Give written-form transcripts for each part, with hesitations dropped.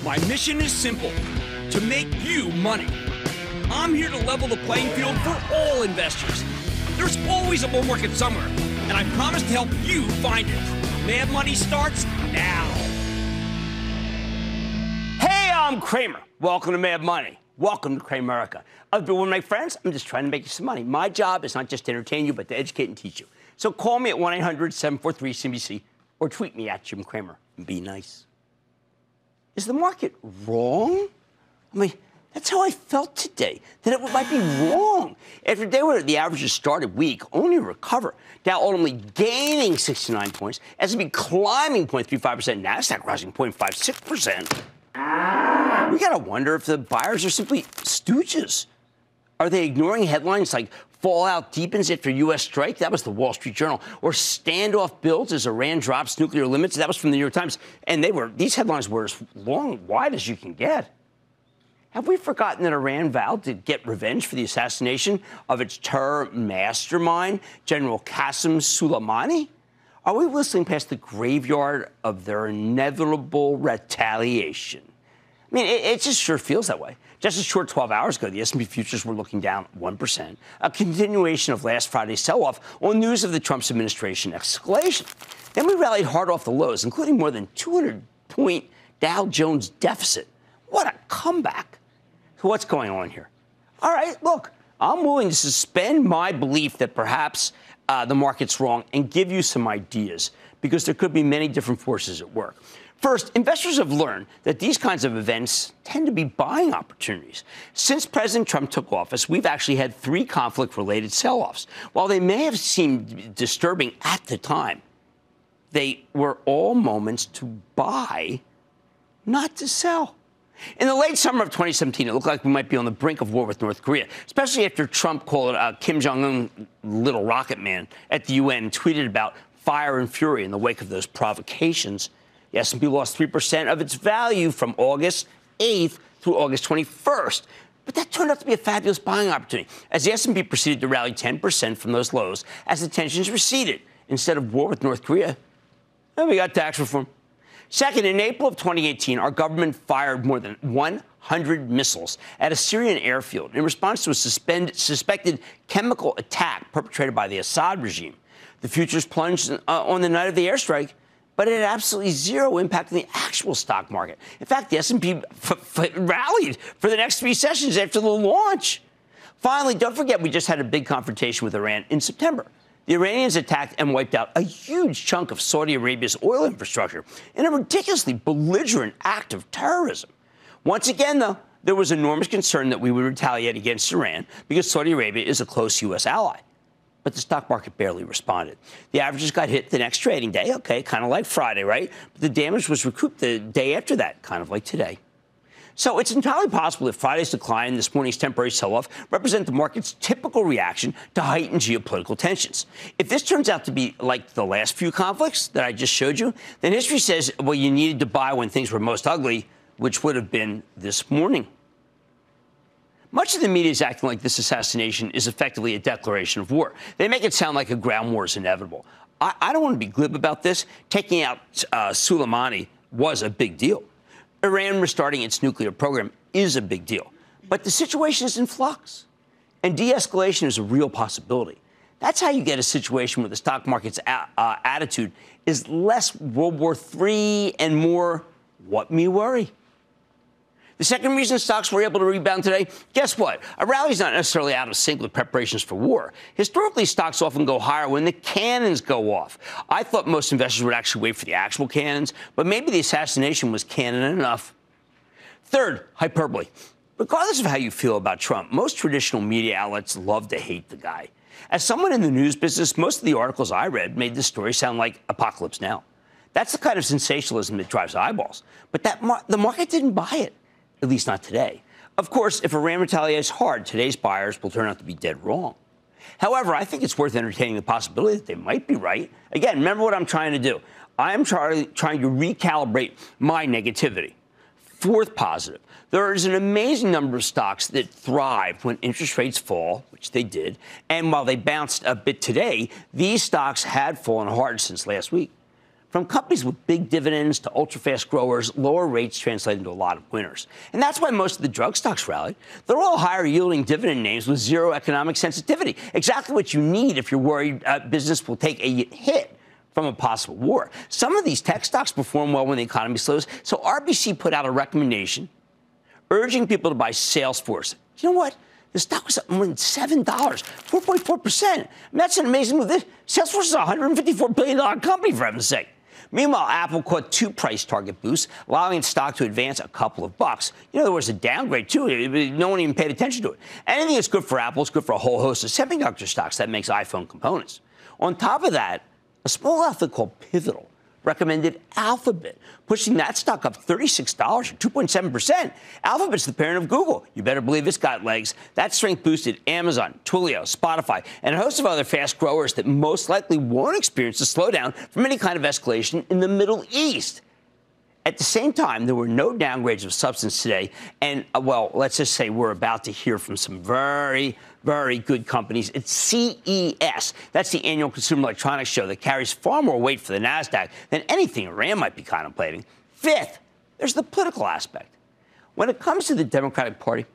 My mission is simple, to make you money. I'm here to level the playing field for all investors. There's always a bull market somewhere, and I promise to help you find it. Mad Money starts now. Hey, I'm Cramer. Welcome to Mad Money. Welcome to Cramerica. I've been with my friends. I'm just trying to make you some money. My job is not just to entertain you, but to educate and teach you. So call me at 1-800-743-CNBC or tweet me at Jim Cramer and be nice. Is the market wrong? I mean, that's how I felt today, that it might be wrong. After a day where the averages started weak, only to recover. Dow ultimately gaining 69 points, S&P climbing 0.35%, NASDAQ rising 0.56%. We got to wonder if the buyers are simply stooges. Are they ignoring headlines like fallout deepens after U.S. strike? That was the Wall Street Journal. Or standoff builds as Iran drops nuclear limits? That was from the New York Times. And these headlines were as wide as you can get. Have we forgotten that Iran vowed to get revenge for the assassination of its terror mastermind, General Qasem Soleimani? Are we whistling past the graveyard of their inevitable retaliation? I mean, it just sure feels that way. Just a short 12 hours ago, the S&P futures were looking down 1%, a continuation of last Friday's sell-off on news of the Trump administration escalation. Then we rallied hard off the lows, including more than 200-point Dow Jones deficit. What a comeback. So what's going on here? All right, look, I'm willing to suspend my belief that perhaps the market's wrong and give you some ideas, because there could be many different forces at work. First, investors have learned that these kinds of events tend to be buying opportunities. Since President Trump took office, we've actually had 3 conflict-related sell-offs. While they may have seemed disturbing at the time, they were all moments to buy, not to sell. In the late summer of 2017, it looked like we might be on the brink of war with North Korea, especially after Trump called Kim Jong-un little rocket man at the UN and tweeted about fire and fury in the wake of those provocations. The S&P lost 3% of its value from August 8th through August 21st. But that turned out to be a fabulous buying opportunity, as the S&P proceeded to rally 10% from those lows as the tensions receded. Instead of war with North Korea, we got tax reform. Second, in April of 2018, our government fired more than 100 missiles at a Syrian airfield in response to a suspected chemical attack perpetrated by the Assad regime. The futures plunged on the night of the airstrike, but it had absolutely zero impact on the actual stock market. In fact, the S&P rallied for the next 3 sessions after the launch. Finally, don't forget we just had a big confrontation with Iran in September. The Iranians attacked and wiped out a huge chunk of Saudi Arabia's oil infrastructure in a ridiculously belligerent act of terrorism. Once again, though, there was enormous concern that we would retaliate against Iran because Saudi Arabia is a close U.S. ally. But the stock market barely responded. The averages got hit the next trading day, okay, kind of like Friday, right? But the damage was recouped the day after that, kind of like today. So it's entirely possible that Friday's decline and this morning's temporary sell-off represent the market's typical reaction to heightened geopolitical tensions. If this turns out to be like the last few conflicts that I just showed you, then history says, well, you needed to buy when things were most ugly, which would have been this morning. Much of the media is acting like this assassination is effectively a declaration of war. They make it sound like a ground war is inevitable. I don't want to be glib about this. Taking out Soleimani was a big deal. Iran restarting its nuclear program is a big deal. But the situation is in flux, and de-escalation is a real possibility. That's how you get a situation where the stock market's attitude is less World War III and more, what me worry. The second reason stocks were able to rebound today, guess what? A rally is not necessarily out of sync with preparations for war. Historically, stocks often go higher when the cannons go off. I thought most investors would actually wait for the actual cannons, but maybe the assassination was cannon enough. Third, hyperbole. Regardless of how you feel about Trump, most traditional media outlets love to hate the guy. As someone in the news business, most of the articles I read made this story sound like Apocalypse Now. That's the kind of sensationalism that drives eyeballs. But the market didn't buy it. At least not today. Of course, if Iran retaliates hard, today's buyers will turn out to be dead wrong. However, I think it's worth entertaining the possibility that they might be right. Again, remember what I'm trying to do. I am trying to recalibrate my negativity. Fourth positive, there is an amazing number of stocks that thrive when interest rates fall, which they did. And while they bounced a bit today, these stocks had fallen hard since last week. From companies with big dividends to ultra-fast growers, lower rates translate into a lot of winners. And that's why most of the drug stocks rallied. They're all higher-yielding dividend names with zero economic sensitivity. Exactly what you need if you're worried business will take a hit from a possible war. Some of these tech stocks perform well when the economy slows. So RBC put out a recommendation urging people to buy Salesforce. You know what? The stock was up more than $7, 4.4%. I mean, that's an amazing move. Salesforce is a $154 billion company, for heaven's sake. Meanwhile, Apple caught 2 price target boosts, allowing its stock to advance a couple of bucks. You know, there was a downgrade, too. No one even paid attention to it. Anything that's good for Apple is good for a whole host of semiconductor stocks that makes iPhone components. On top of that, a small outfit called Pivotal recommended Alphabet, pushing that stock up $36 or 2.7%. Alphabet's the parent of Google. You better believe it's got legs. That strength boosted Amazon, Twilio, Spotify, and a host of other fast growers that most likely won't experience a slowdown from any kind of escalation in the Middle East. At the same time, there were no downgrades of substance today. And, well, let's just say we're about to hear from some very, very good companies. It's CES. That's the annual Consumer Electronics Show that carries far more weight for the NASDAQ than anything Iran might be contemplating. Fifth, there's the political aspect. When it comes to the Democratic Party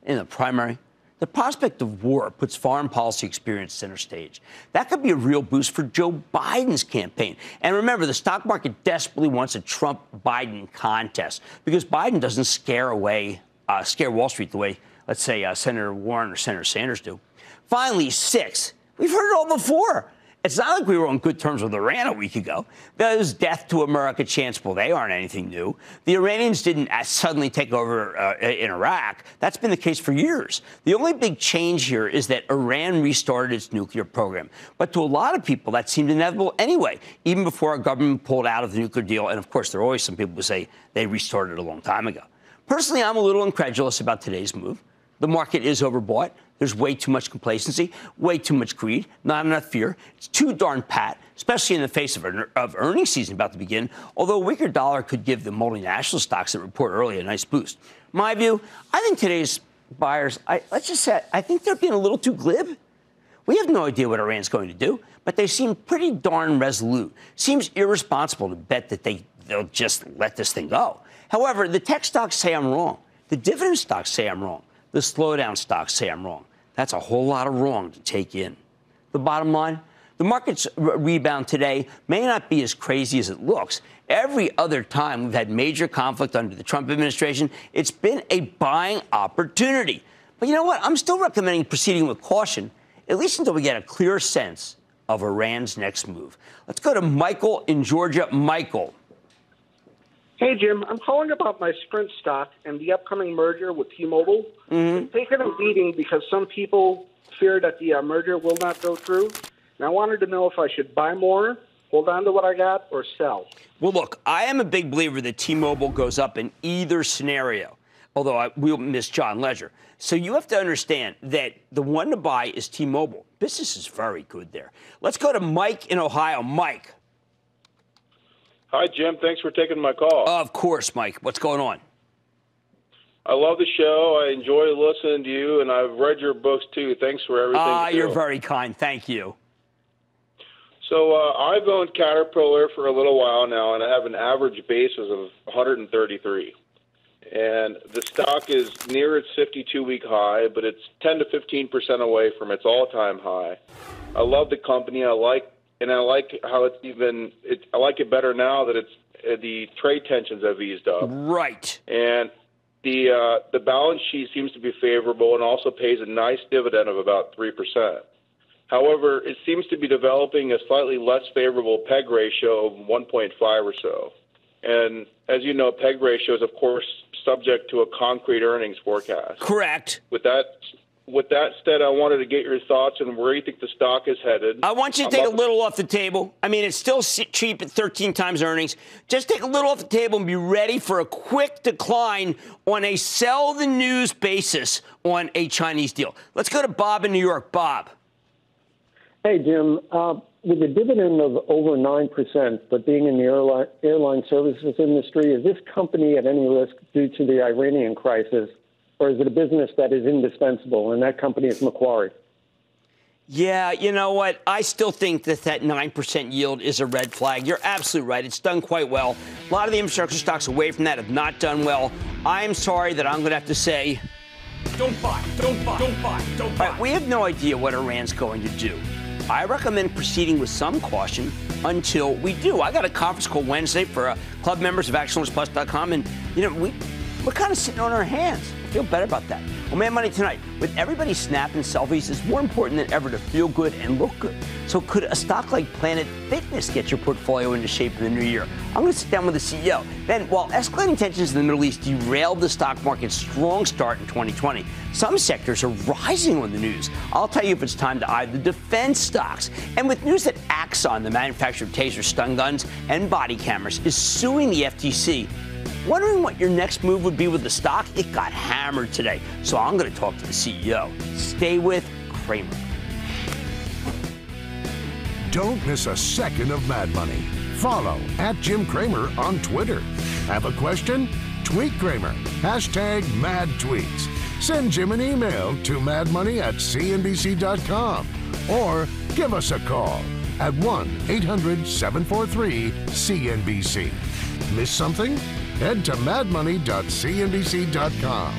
in the primary, the prospect of war puts foreign policy experience center stage. That could be a real boost for Joe Biden's campaign. And remember, the stock market desperately wants a Trump-Biden contest because Biden doesn't scare Wall Street the way, let's say, Senator Warren or Senator Sanders do. Finally, 6, we've heard it all before. It's not like we were on good terms with Iran a week ago. Those death to America chants, well, they aren't anything new. The Iranians didn't suddenly take over in Iraq. That's been the case for years. The only big change here is that Iran restarted its nuclear program. But to a lot of people, that seemed inevitable anyway, even before our government pulled out of the nuclear deal. And, of course, there are always some people who say they restarted a long time ago. Personally, I'm a little incredulous about today's move. The market is overbought. There's way too much complacency, way too much greed, not enough fear. It's too darn pat, especially in the face of earnings season about to begin, although a weaker dollar could give the multinational stocks that report early a nice boost. My view, I think today's buyers, let's just say, I think they're being a little too glib. We have no idea what Iran's going to do, but they seem pretty darn resolute. Seems irresponsible to bet that they'll just let this thing go. However, the tech stocks say I'm wrong. The dividend stocks say I'm wrong. The slowdown stocks say I'm wrong. That's a whole lot of wrong to take in. The bottom line, the market's rebound today may not be as crazy as it looks. Every other time we've had major conflict under the Trump administration, it's been a buying opportunity. But you know what? I'm still recommending proceeding with caution, at least until we get a clear sense of Iran's next move. Let's go to Michael in Georgia. Michael. Hey, Jim, I'm calling about my Sprint stock and the upcoming merger with T-Mobile. It's taken a beating because some people fear that the merger will not go through. And I wanted to know if I should buy more, hold on to what I got, or sell. Well, look, I am a big believer that T-Mobile goes up in either scenario, although we'll miss John Ledger. So you have to understand that the one to buy is T-Mobile. Business is very good there. Let's go to Mike in Ohio. Mike. Hi, Jim. Thanks for taking my call. Of course, Mike. What's going on? I love the show. I enjoy listening to you, and I've read your books, too. Thanks for everything. You're very kind. Thank you. So I've owned Caterpillar for a little while now, and I have an average basis of 133. And the stock is near its 52-week high, but it's 10 to 15% away from its all-time high. I love the company. I like how I like it better now that the trade tensions have eased up. Right. And the balance sheet seems to be favorable and also pays a nice dividend of about 3%. However, it seems to be developing a slightly less favorable PEG ratio of 1.5 or so. And as you know, PEG ratio is, of course, subject to a concrete earnings forecast. Correct. With that said, I wanted to get your thoughts on where you think the stock is headed. I want you to take a little off the table. I mean, it's still cheap at 13 times earnings. Just take a little off the table and be ready for a quick decline on a sell the news basis on a Chinese deal. Let's go to Bob in New York. Bob. Hey, Jim. With a dividend of over 9%, but being in the airline services industry, is this company at any risk due to the Iranian crisis? Or is it a business that is indispensable, and that company is Macquarie? Yeah, you know what? I still think that 9% yield is a red flag. You're absolutely right. It's done quite well. A lot of the infrastructure stocks away from that have not done well. I'm sorry that I'm going to have to say, don't buy, don't buy, don't buy, don't buy. Right, we have no idea what Iran's going to do. I recommend proceeding with some caution until we do. I got a conference call Wednesday for club members of ActionAlertsPlus.com, and, we're kind of sitting on our hands. I feel better about that. Well, Mad Money tonight, with everybody snapping selfies, it's more important than ever to feel good and look good. So could a stock like Planet Fitness get your portfolio into shape in the new year? I'm going to sit down with the CEO. Then, while escalating tensions in the Middle East derailed the stock market's strong start in 2020, some sectors are rising on the news. I'll tell you if it's time to eye the defense stocks. And with news that Axon, the manufacturer of taser stun guns and body cameras, is suing the FTC, wondering what your next move would be with the stock? It got hammered today. So I'm going to talk to the CEO. Stay with Cramer. Don't miss a second of Mad Money. Follow @JimCramer on Twitter. Have a question? Tweet Cramer. #MadTweets. Send Jim an email to madmoney@cnbc.com or give us a call at 1-800-743-CNBC. Miss something? Head to madmoney.cnbc.com.